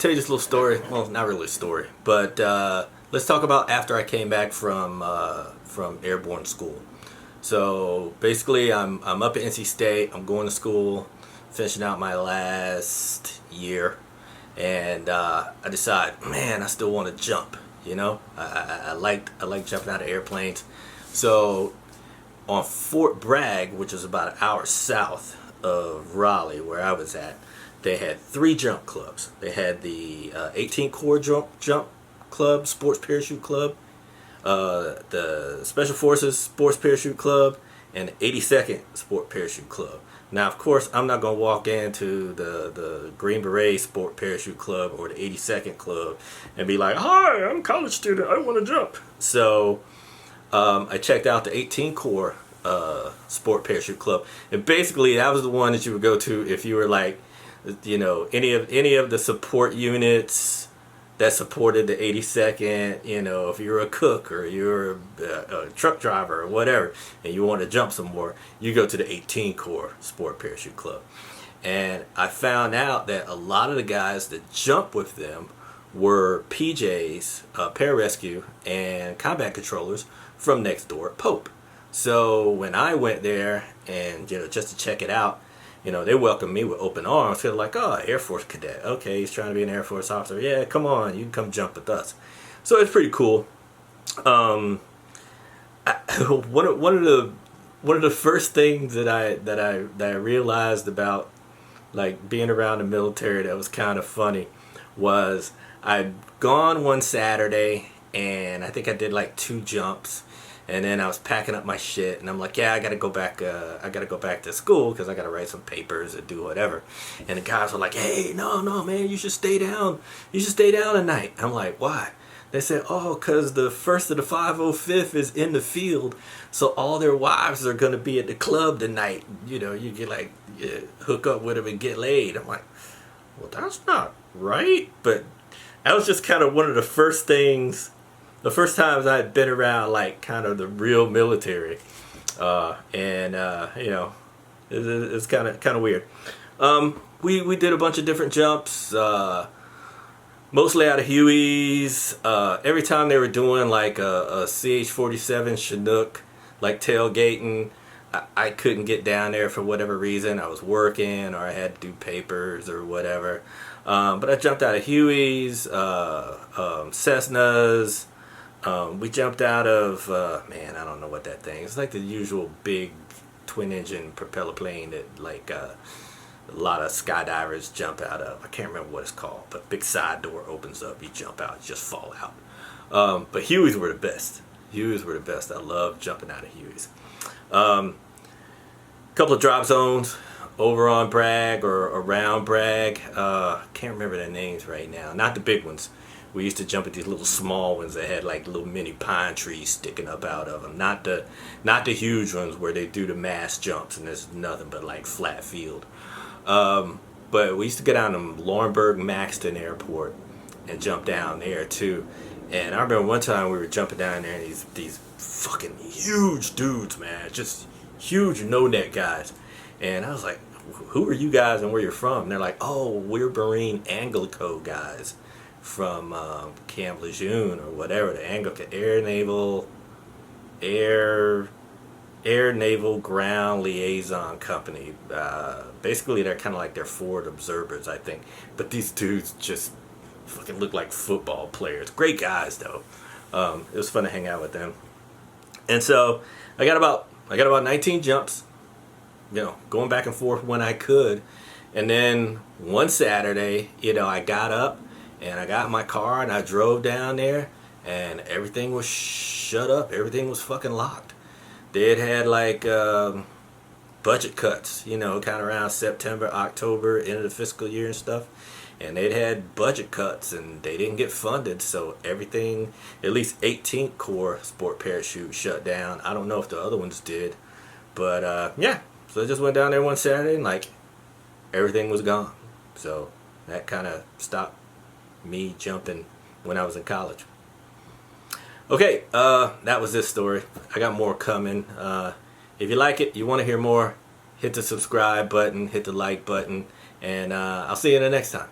tell you this little story. Well, not really a story, but let's talk about after I came back from Airborne school. So basically, I'm up at NC State. I'm going to school, finishing out my last year, and I decide, man, I still want to jump. You know, I like jumping out of airplanes. So on Fort Bragg, which is about an hour south of Raleigh, where I was at, they had 3 jump clubs. They had the 18 Corps jump club, sports parachute club, the Special Forces sports parachute club, and the 82nd sport parachute club. Now, of course, I'm not going to walk into the Green Beret sport parachute club or the 82nd club and be like, "Hi, I'm a college student. I want to jump." So I checked out the 18 Corps sport parachute club, and basically that was the one that you would go to if you were like, you know, any of the support units that supported the 82nd, you know, if you're a cook or you're a truck driver or whatever, and you want to jump some more, you go to the 18 Corps Sport Parachute Club. And I found out that a lot of the guys that jump with them were PJs, pararescue, and combat controllers from next door at Pope. So when I went there and, you know, just to check it out, you know, they welcomed me with open arms. Feel like, oh, Air Force cadet. Okay, he's trying to be an Air Force officer. Yeah, come on, you can come jump with us. So it's pretty cool. One of the first things that I realized about like being around the military that was kind of funny was I'd gone one Saturday and I think I did like 2 jumps. And then I was packing up my shit, and I'm like, yeah, I gotta go back to school because I gotta write some papers and do whatever. And the guys were like, hey, no, man, you should stay down. You should stay down tonight. I'm like, why? They said, oh, because the 1st of the 505th is in the field, so all their wives are gonna be at the club tonight. You know, you get like hook up with them and get laid. I'm like, well, that's not right. But that was just kind of one of the first things. The first times I'd been around like kind of the real military, and you know, it's kind of weird. We did a bunch of different jumps, mostly out of Huey's. Every time they were doing like a CH-47 Chinook, like tailgating, I couldn't get down there for whatever reason. I was working or I had to do papers or whatever. But I jumped out of Huey's, Cessnas. We jumped out of, man, I don't know what that thing is. It's like the usual big twin-engine propeller plane that like a lot of skydivers jump out of. I can't remember what it's called, but big side door opens up, you jump out, you just fall out. But Hueys were the best. Hueys were the best. I love jumping out of Hueys. Couple of drop zones over on Bragg or around Bragg. Can't remember their names right now. Not the big ones. We used to jump at these little small ones that had like little mini pine trees sticking up out of them. Not the huge ones where they do the mass jumps and there's nothing but like flat field. But we used to go down to Laurinburg Maxton Airport and jump down there too. And I remember one time we were jumping down there and these fucking huge dudes, man, just huge no-neck guys. And I was like, who are you guys and where you're from? And they're like, oh, we're Marine Anglico guys from Camp Lejeune or whatever, the Anglican Air Naval Ground Liaison Company. Basically, they're kind of like their forward observers, I think. But these dudes just fucking look like football players. Great guys, though. It was fun to hang out with them. And so I got about 19 jumps, you know, going back and forth when I could. And then one Saturday, you know, I got up and I got in my car and I drove down there and everything was shut up. Everything was fucking locked. They had like budget cuts, you know, kind of around September, October, end of the fiscal year and stuff. And they'd had budget cuts and they didn't get funded. So everything, at least 18th Corps Sport Parachute shut down. I don't know if the other ones did. But yeah, so I just went down there one Saturday and like everything was gone. So that kind of stopped me jumping when I was in college. Okay, that was this story. I got more coming. If you like it, you want to hear more, hit the subscribe button, hit the like button, and I'll see you in the next time.